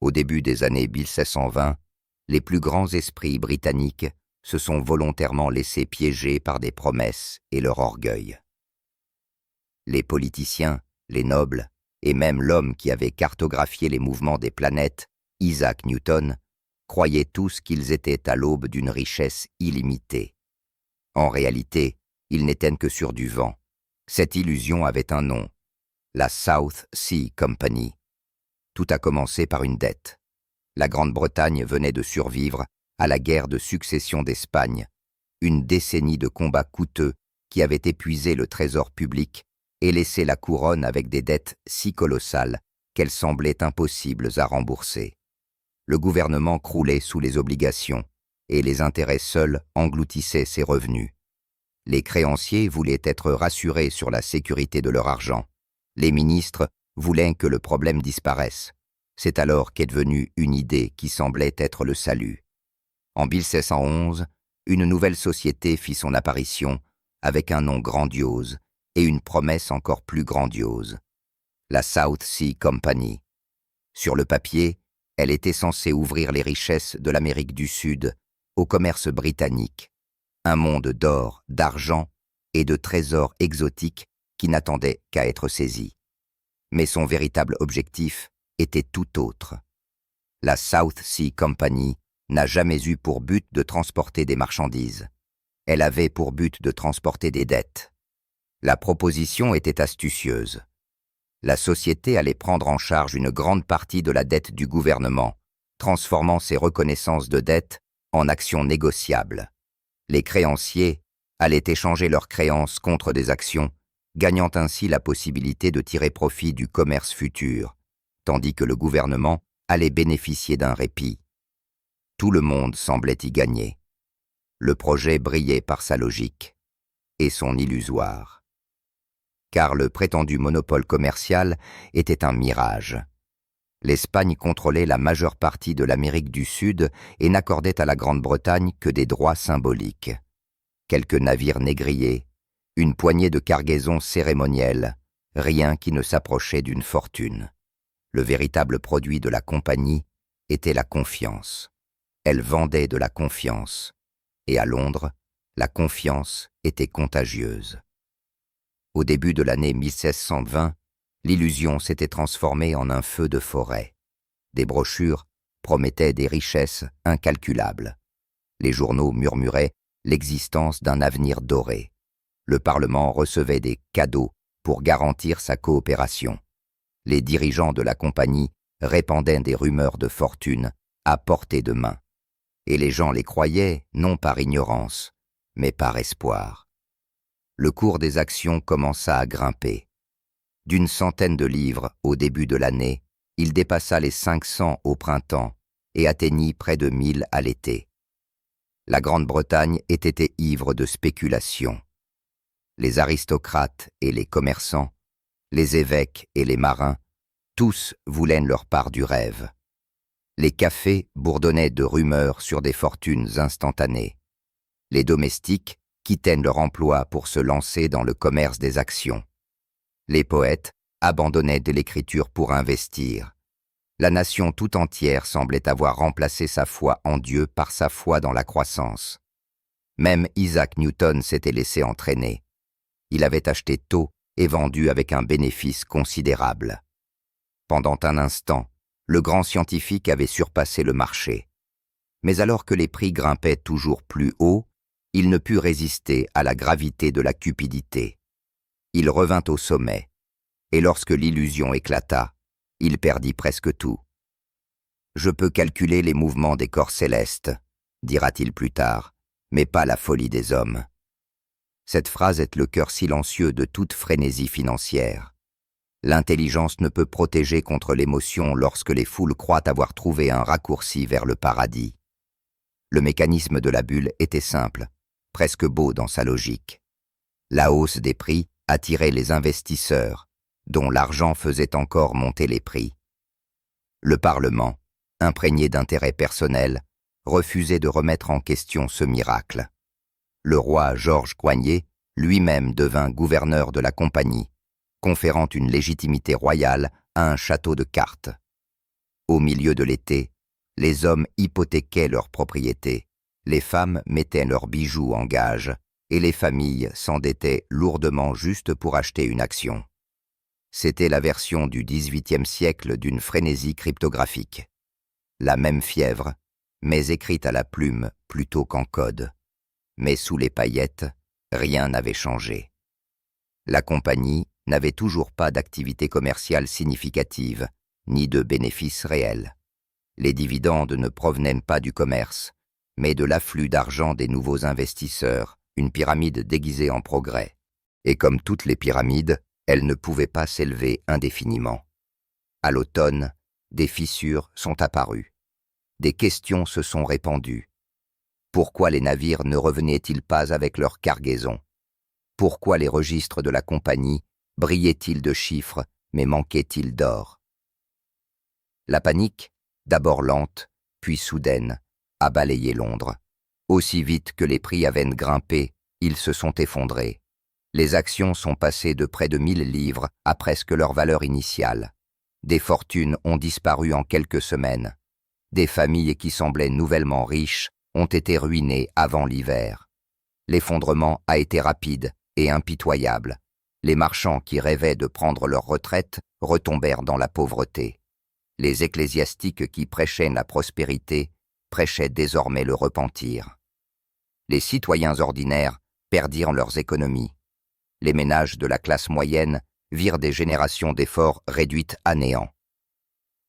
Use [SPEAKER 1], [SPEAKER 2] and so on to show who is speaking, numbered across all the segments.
[SPEAKER 1] Au début des années 1720, les plus grands esprits britanniques se sont volontairement laissés piéger par des promesses et leur orgueil. Les politiciens, les nobles, et même l'homme qui avait cartographié les mouvements des planètes, Isaac Newton, croyaient tous qu'ils étaient à l'aube d'une richesse illimitée. En réalité, ils n'étaient que sur du vent. Cette illusion avait un nom, la South Sea Company. Tout a commencé par une dette. La Grande-Bretagne venait de survivre à la guerre de succession d'Espagne, une décennie de combats coûteux qui avait épuisé le trésor public et laissé la couronne avec des dettes si colossales qu'elles semblaient impossibles à rembourser. Le gouvernement croulait sous les obligations et les intérêts seuls engloutissaient ses revenus. Les créanciers voulaient être rassurés sur la sécurité de leur argent. Les ministres voulaient que le problème disparaisse. C'est alors qu'est devenue une idée qui semblait être le salut. En 1711, une nouvelle société fit son apparition avec un nom grandiose et une promesse encore plus grandiose, la South Sea Company. Sur le papier, elle était censée ouvrir les richesses de l'Amérique du Sud au commerce britannique, un monde d'or, d'argent et de trésors exotiques qui n'attendait qu'à être saisis. Mais son véritable objectif était tout autre. La South Sea Company n'a jamais eu pour but de transporter des marchandises. Elle avait pour but de transporter des dettes. La proposition était astucieuse. La société allait prendre en charge une grande partie de la dette du gouvernement, transformant ses reconnaissances de dette en actions négociables. Les créanciers allaient échanger leurs créances contre des actions, gagnant ainsi la possibilité de tirer profit du commerce futur, tandis que le gouvernement allait bénéficier d'un répit. Tout le monde semblait y gagner. Le projet brillait par sa logique et son illusoire. Car le prétendu monopole commercial était un mirage. L'Espagne contrôlait la majeure partie de l'Amérique du Sud et n'accordait à la Grande-Bretagne que des droits symboliques. Quelques navires négriers, une poignée de cargaisons cérémonielles, rien qui ne s'approchait d'une fortune. Le véritable produit de la compagnie était la confiance. Elle vendait de la confiance. Et à Londres, la confiance était contagieuse. Au début de l'année 1620, l'illusion s'était transformée en un feu de forêt. Des brochures promettaient des richesses incalculables. Les journaux murmuraient l'existence d'un avenir doré. Le Parlement recevait des cadeaux pour garantir sa coopération. Les dirigeants de la compagnie répandaient des rumeurs de fortune à portée de main. Et les gens les croyaient non par ignorance, mais par espoir. Le cours des actions commença à grimper. D'une centaine de livres au début de l'année, il dépassa les 500 au printemps et atteignit près de 1000 à l'été. La Grande-Bretagne était ivre de spéculation. Les aristocrates et les commerçants, les évêques et les marins, tous voulaient leur part du rêve. Les cafés bourdonnaient de rumeurs sur des fortunes instantanées. Les domestiques quittaient leur emploi pour se lancer dans le commerce des actions. Les poètes abandonnaient de l'écriture pour investir. La nation tout entière semblait avoir remplacé sa foi en Dieu par sa foi dans la croissance. Même Isaac Newton s'était laissé entraîner. Il avait acheté tôt et vendu avec un bénéfice considérable. Pendant un instant, le grand scientifique avait surpassé le marché. Mais alors que les prix grimpaient toujours plus haut, il ne put résister à la gravité de la cupidité. Il revint au sommet, et lorsque l'illusion éclata, il perdit presque tout. « Je peux calculer les mouvements des corps célestes », dira-t-il plus tard, « mais pas la folie des hommes. » Cette phrase est le cœur silencieux de toute frénésie financière. L'intelligence ne peut protéger contre l'émotion lorsque les foules croient avoir trouvé un raccourci vers le paradis. Le mécanisme de la bulle était simple, presque beau dans sa logique. La hausse des prix attirait les investisseurs, dont l'argent faisait encore monter les prix. Le Parlement, imprégné d'intérêts personnels, refusait de remettre en question ce miracle. Le roi Georges Coignet lui-même devint gouverneur de la compagnie, conférant une légitimité royale à un château de cartes. Au milieu de l'été, les hommes hypothéquaient leurs propriétés, les femmes mettaient leurs bijoux en gage, et les familles s'endettaient lourdement juste pour acheter une action. C'était la version du XVIIIe siècle d'une frénésie cryptographique. La même fièvre, mais écrite à la plume plutôt qu'en code. Mais sous les paillettes, rien n'avait changé. La compagnie n'avait toujours pas d'activité commerciale significative, ni de bénéfices réels. Les dividendes ne provenaient pas du commerce, mais de l'afflux d'argent des nouveaux investisseurs, une pyramide déguisée en progrès. Et comme toutes les pyramides, elle ne pouvait pas s'élever indéfiniment. À l'automne, des fissures sont apparues. Des questions se sont répandues. Pourquoi les navires ne revenaient-ils pas avec leur cargaison? Pourquoi les registres de la compagnie brillaient-ils de chiffres, mais manquaient-ils d'or? La panique, d'abord lente, puis soudaine, a balayé Londres. Aussi vite que les prix avaient grimpé, ils se sont effondrés. Les actions sont passées de près de 1000 livres à presque leur valeur initiale. Des fortunes ont disparu en quelques semaines. Des familles qui semblaient nouvellement riches ont été ruinées avant l'hiver. L'effondrement a été rapide et impitoyable. Les marchands qui rêvaient de prendre leur retraite retombèrent dans la pauvreté. Les ecclésiastiques qui prêchaient la prospérité prêchaient désormais le repentir. Les citoyens ordinaires perdirent leurs économies. Les ménages de la classe moyenne virent des générations d'efforts réduites à néant.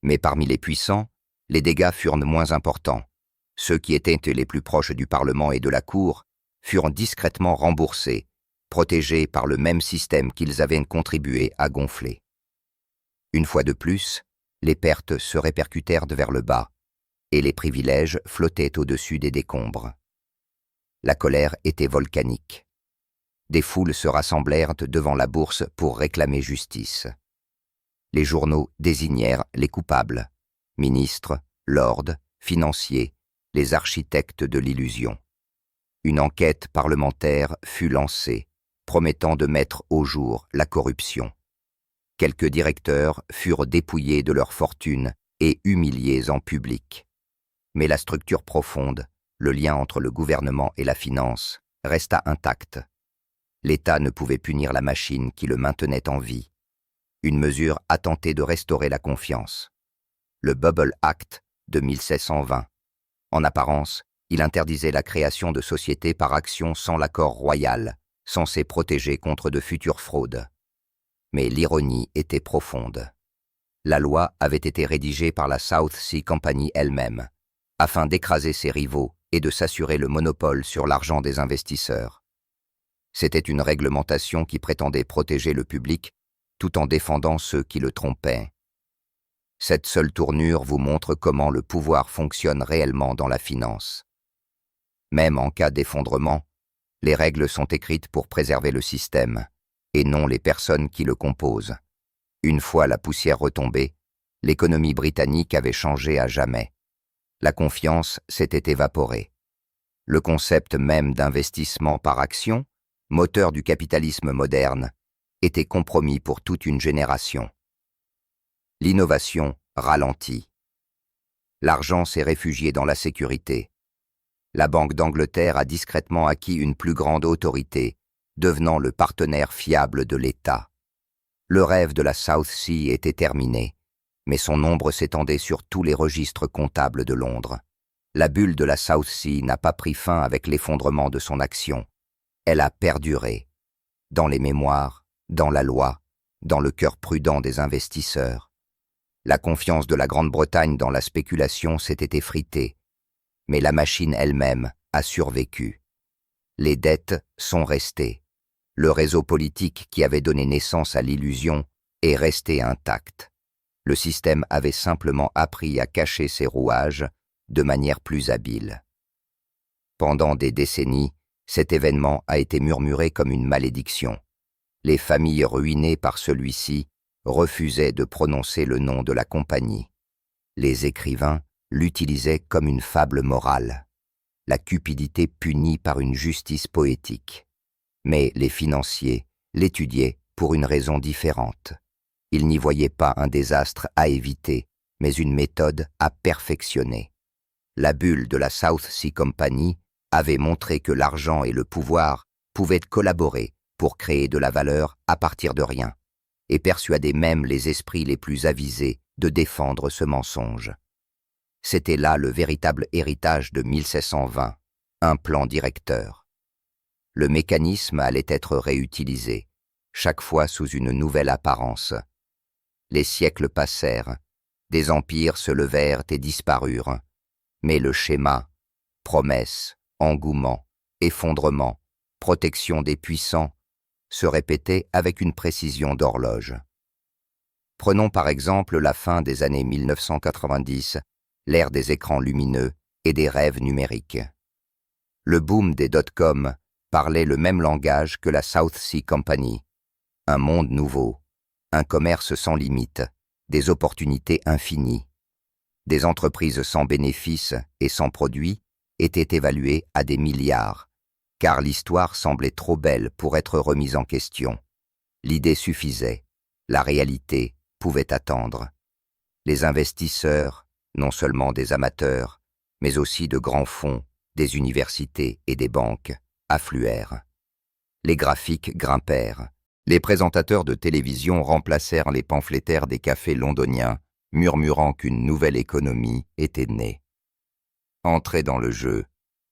[SPEAKER 1] Mais parmi les puissants, les dégâts furent moins importants. Ceux qui étaient les plus proches du Parlement et de la Cour furent discrètement remboursés, protégés par le même système qu'ils avaient contribué à gonfler. Une fois de plus, les pertes se répercutèrent vers le bas, et les privilèges flottaient au-dessus des décombres. La colère était volcanique. Des foules se rassemblèrent devant la bourse pour réclamer justice. Les journaux désignèrent les coupables, ministres, lords, financiers, les architectes de l'illusion. Une enquête parlementaire fut lancée, promettant de mettre au jour la corruption. Quelques directeurs furent dépouillés de leur fortune et humiliés en public. Mais la structure profonde, le lien entre le gouvernement et la finance, resta intact. L'État ne pouvait punir la machine qui le maintenait en vie. Une mesure a tenté de restaurer la confiance. Le Bubble Act de 1620. En apparence, il interdisait la création de sociétés par action sans l'accord royal, censé protéger contre de futures fraudes. Mais l'ironie était profonde. La loi avait été rédigée par la South Sea Company elle-même, afin d'écraser ses rivaux et de s'assurer le monopole sur l'argent des investisseurs. C'était une réglementation qui prétendait protéger le public tout en défendant ceux qui le trompaient. Cette seule tournure vous montre comment le pouvoir fonctionne réellement dans la finance. Même en cas d'effondrement, les règles sont écrites pour préserver le système, et non les personnes qui le composent. Une fois la poussière retombée, l'économie britannique avait changé à jamais. La confiance s'était évaporée. Le concept même d'investissement par action, moteur du capitalisme moderne, était compromis pour toute une génération. L'innovation ralentit. L'argent s'est réfugié dans la sécurité. La Banque d'Angleterre a discrètement acquis une plus grande autorité, devenant le partenaire fiable de l'État. Le rêve de la South Sea était terminé, mais son ombre s'étendait sur tous les registres comptables de Londres. La bulle de la South Sea n'a pas pris fin avec l'effondrement de son action. Elle a perduré, dans les mémoires, dans la loi, dans le cœur prudent des investisseurs. La confiance de la Grande-Bretagne dans la spéculation s'était effritée, mais la machine elle-même a survécu. Les dettes sont restées. Le réseau politique qui avait donné naissance à l'illusion est resté intact. Le système avait simplement appris à cacher ses rouages de manière plus habile. Pendant des décennies, cet événement a été murmuré comme une malédiction. Les familles ruinées par celui-ci refusaient de prononcer le nom de la compagnie. Les écrivains l'utilisaient comme une fable morale, la cupidité punie par une justice poétique. Mais les financiers l'étudiaient pour une raison différente. Ils n'y voyaient pas un désastre à éviter, mais une méthode à perfectionner. La bulle de la South Sea Company avait montré que l'argent et le pouvoir pouvaient collaborer pour créer de la valeur à partir de rien, et persuader même les esprits les plus avisés de défendre ce mensonge. C'était là le véritable héritage de 1620, un plan directeur. Le mécanisme allait être réutilisé, chaque fois sous une nouvelle apparence. Les siècles passèrent, des empires se levèrent et disparurent, mais le schéma, promesse, engouement, effondrement, protection des puissants, se répétait avec une précision d'horloge. Prenons par exemple la fin des années 1990, l'ère des écrans lumineux et des rêves numériques. Le boom des dot-com parlait le même langage que la South Sea Company. Un monde nouveau, un commerce sans limite, des opportunités infinies. Des entreprises sans bénéfices et sans produits étaient évaluées à des milliards, car l'histoire semblait trop belle pour être remise en question. L'idée suffisait, la réalité pouvait attendre. Les investisseurs, non seulement des amateurs, mais aussi de grands fonds, des universités et des banques, affluèrent. Les graphiques grimpèrent. Les présentateurs de télévision remplacèrent les pamphlétaires des cafés londoniens, murmurant qu'une nouvelle économie était née. « Entrez dans le jeu »,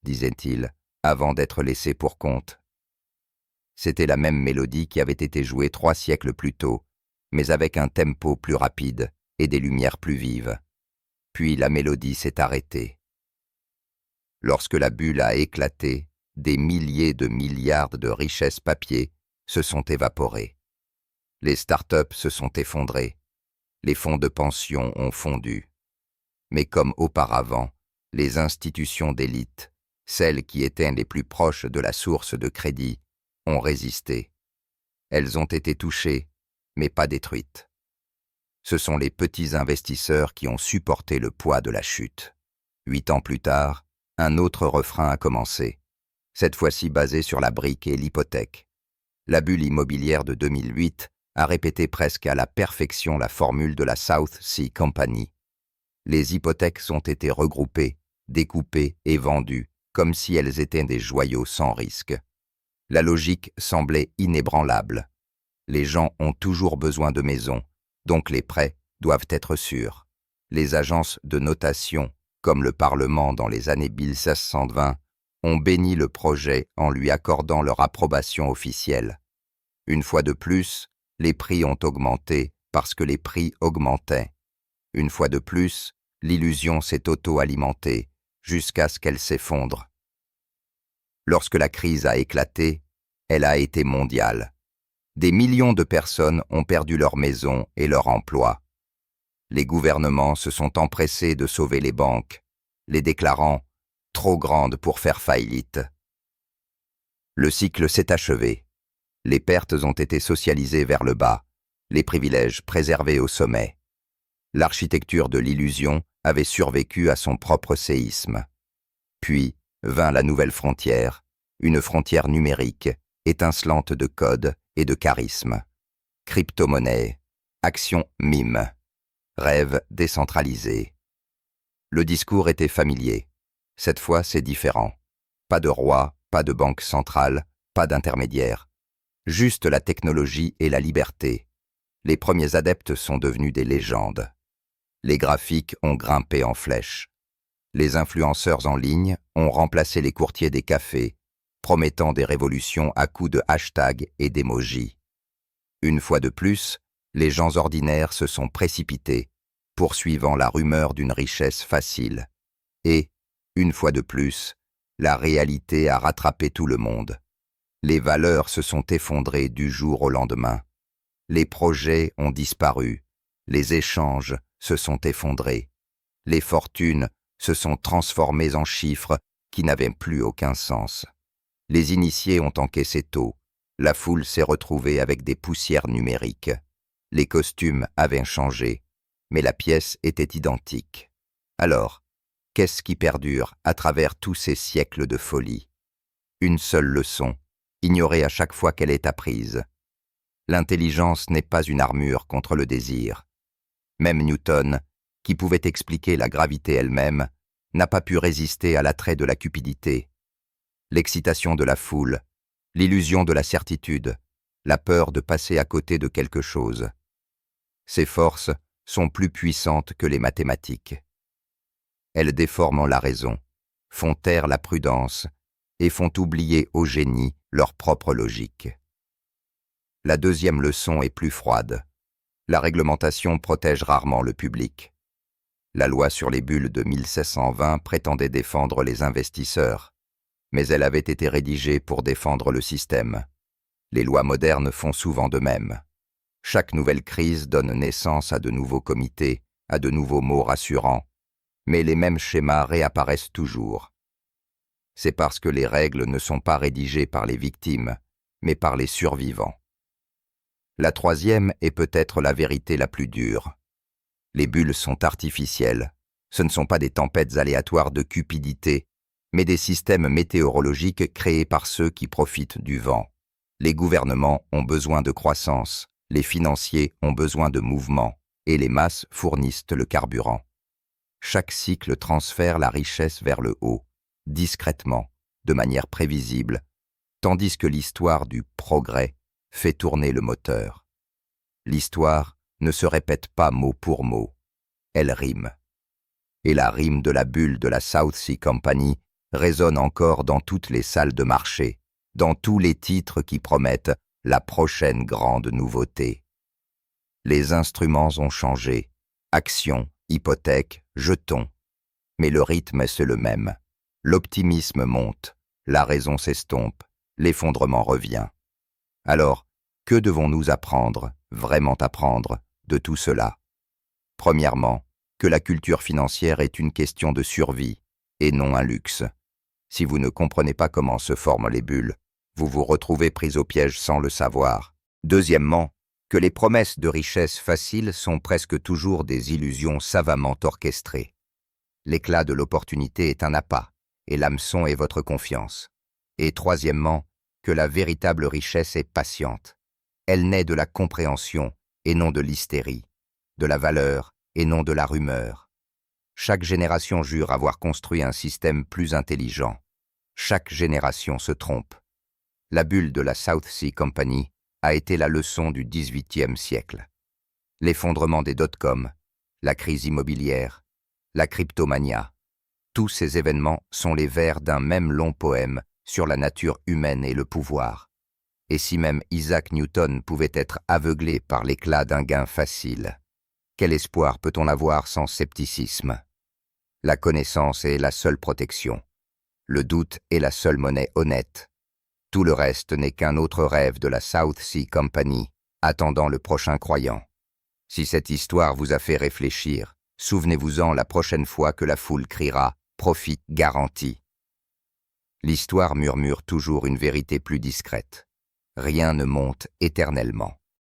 [SPEAKER 1] disait-il, avant d'être laissé pour compte. C'était la même mélodie qui avait été jouée 3 siècles plus tôt, mais avec un tempo plus rapide et des lumières plus vives. Puis la mélodie s'est arrêtée. Lorsque la bulle a éclaté, des milliers de milliards de richesses papier se sont évaporées. Les start-up se sont effondrées. Les fonds de pension ont fondu. Mais comme auparavant, les institutions d'élite, celles qui étaient les plus proches de la source de crédit, ont résisté. Elles ont été touchées, mais pas détruites. Ce sont les petits investisseurs qui ont supporté le poids de la chute. 8 ans plus tard, un autre refrain a commencé, cette fois-ci basé sur la brique et l'hypothèque. La bulle immobilière de 2008 a répété presque à la perfection la formule de la South Sea Company. Les hypothèques ont été regroupées, découpées et vendues, comme si elles étaient des joyaux sans risque. La logique semblait inébranlable. Les gens ont toujours besoin de maisons, donc les prêts doivent être sûrs. Les agences de notation, comme le Parlement dans les années 1620, ont béni le projet en lui accordant leur approbation officielle. Une fois de plus, les prix ont augmenté parce que les prix augmentaient. Une fois de plus, l'illusion s'est auto-alimentée jusqu'à ce qu'elle s'effondre. Lorsque la crise a éclaté, elle a été mondiale. Des millions de personnes ont perdu leur maison et leur emploi. Les gouvernements se sont empressés de sauver les banques, les déclarant trop grandes pour faire faillite. Le cycle s'est achevé. Les pertes ont été socialisées vers le bas, les privilèges préservés au sommet. L'architecture de l'illusion avait survécu à son propre séisme. Puis vint la nouvelle frontière, une frontière numérique, étincelante de codes et de charisme. Crypto-monnaie, action mime, rêve décentralisé. Le discours était familier. Cette fois, c'est différent. Pas de roi, pas de banque centrale, pas d'intermédiaire. Juste la technologie et la liberté. Les premiers adeptes sont devenus des légendes. Les graphiques ont grimpé en flèche. Les influenceurs en ligne ont remplacé les courtiers des cafés, promettant des révolutions à coups de hashtags et d'émojis. Une fois de plus, les gens ordinaires se sont précipités, poursuivant la rumeur d'une richesse facile. Et, une fois de plus, la réalité a rattrapé tout le monde. Les valeurs se sont effondrées du jour au lendemain. Les projets ont disparu. Les échanges se sont effondrés. Les fortunes se sont transformées en chiffres qui n'avaient plus aucun sens. Les initiés ont encaissé tôt. La foule s'est retrouvée avec des poussières numériques. Les costumes avaient changé, mais la pièce était identique. Alors, qu'est-ce qui perdure à travers tous ces siècles de folie? Une seule leçon, ignorée à chaque fois qu'elle est apprise. L'intelligence n'est pas une armure contre le désir. Même Newton, qui pouvait expliquer la gravité elle-même, n'a pas pu résister à l'attrait de la cupidité, l'excitation de la foule, l'illusion de la certitude, la peur de passer à côté de quelque chose. Ces forces sont plus puissantes que les mathématiques. Elles déforment la raison, font taire la prudence et font oublier au génie leur propre logique. La deuxième leçon est plus froide. La réglementation protège rarement le public. La loi sur les bulles de 1620 prétendait défendre les investisseurs, mais elle avait été rédigée pour défendre le système. Les lois modernes font souvent de même. Chaque nouvelle crise donne naissance à de nouveaux comités, à de nouveaux mots rassurants, mais les mêmes schémas réapparaissent toujours. C'est parce que les règles ne sont pas rédigées par les victimes, mais par les survivants. La troisième est peut-être la vérité la plus dure. Les bulles sont artificielles. Ce ne sont pas des tempêtes aléatoires de cupidité, mais des systèmes météorologiques créés par ceux qui profitent du vent. Les gouvernements ont besoin de croissance, les financiers ont besoin de mouvement, et les masses fournissent le carburant. Chaque cycle transfère la richesse vers le haut, discrètement, de manière prévisible, tandis que l'histoire du progrès fait tourner le moteur. L'histoire ne se répète pas mot pour mot, elle rime. Et la rime de la bulle de la South Sea Company résonne encore dans toutes les salles de marché, dans tous les titres qui promettent la prochaine grande nouveauté. Les instruments ont changé, actions, hypothèques, jetons, mais le rythme est le même. L'optimisme monte, la raison s'estompe, l'effondrement revient. Alors, que devons-nous apprendre, vraiment apprendre, de tout cela? Premièrement, que la culture financière est une question de survie, et non un luxe. Si vous ne comprenez pas comment se forment les bulles, vous vous retrouvez pris au piège sans le savoir. Deuxièmement, que les promesses de richesse facile sont presque toujours des illusions savamment orchestrées. L'éclat de l'opportunité est un appât, et l'hameçon est votre confiance. Et troisièmement, que la véritable richesse est patiente. Elle naît de la compréhension et non de l'hystérie, de la valeur et non de la rumeur. Chaque génération jure avoir construit un système plus intelligent. Chaque génération se trompe. La bulle de la South Sea Company a été la leçon du XVIIIe siècle. L'effondrement des dot-com, la crise immobilière, la cryptomania, tous ces événements sont les vers d'un même long poème sur la nature humaine et le pouvoir. Et si même Isaac Newton pouvait être aveuglé par l'éclat d'un gain facile, quel espoir peut-on avoir sans scepticisme? La connaissance est la seule protection. Le doute est la seule monnaie honnête. Tout le reste n'est qu'un autre rêve de la South Sea Company, attendant le prochain croyant. Si cette histoire vous a fait réfléchir, souvenez-vous-en la prochaine fois que la foule criera « Profit garanti ». L'histoire murmure toujours une vérité plus discrète. Rien ne monte éternellement.